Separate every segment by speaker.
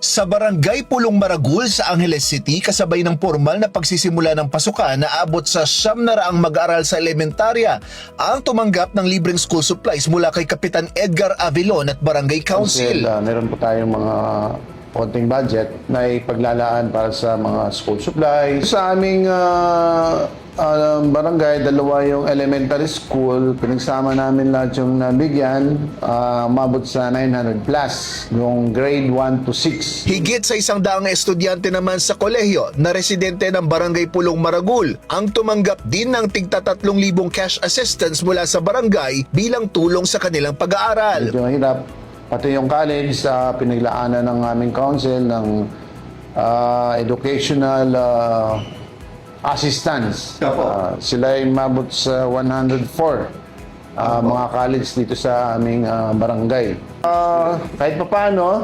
Speaker 1: Sa Barangay Pulong Maragul sa Angeles City, kasabay ng formal na pagsisimula ng pasukan na abot sa 900 mag-aaral sa elementarya ang tumanggap ng libreng school supplies mula kay Kapitan Edgar Avilon at Barangay Council.
Speaker 2: Meron po tayong mga konting budget na ipaglalaan para sa mga school supplies. Sa aming barangay, dalawa yung elementary school. Pinagsama namin lahat yung nabigyan, umabot sa 900 plus, yung grade 1 to 6.
Speaker 1: Higit sa 100 estudyante naman sa kolehiyo na residente ng Barangay Pulong Maragul ang tumanggap din ng tigta 3,000 cash assistance mula sa barangay bilang tulong sa kanilang pag-aaral.
Speaker 2: Medyo mahirap. Pati yung college, pinaglaanan ng aming council ng educational assistance. Sila ay mabot sa 104 mga college dito sa aming barangay. Kahit pa paano,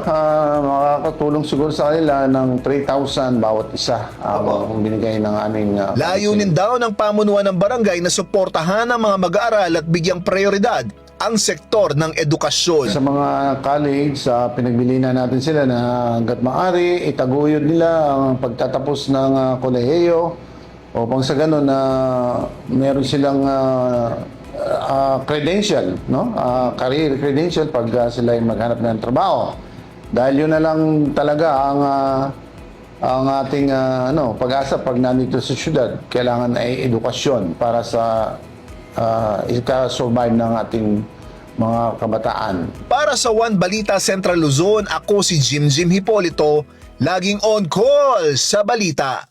Speaker 2: makakatulong siguro sa kanila ng 3,000 bawat isa ang binigay ng aming
Speaker 1: Layunin daw ng pamunuan ng barangay na suportahan ang mga mag-aaral at bigyang prioridad ang sektor ng edukasyon.
Speaker 2: Sa mga college, pinagbilinan natin sila na hanggat maaari, itaguyod nila ang pagtatapos ng kolehiyo upang sa ganun na meron silang credential, no? Career credential pag sila ay maghanap ng trabaho. Dahil yun na lang talaga ang ating pag-asa pag nandito sa syudad. Kailangan ay edukasyon para sa ika-survive ng ating mga kabataan.
Speaker 1: Para sa One Balita Central Luzon, ako si Jim Hipolito, laging on call sa balita.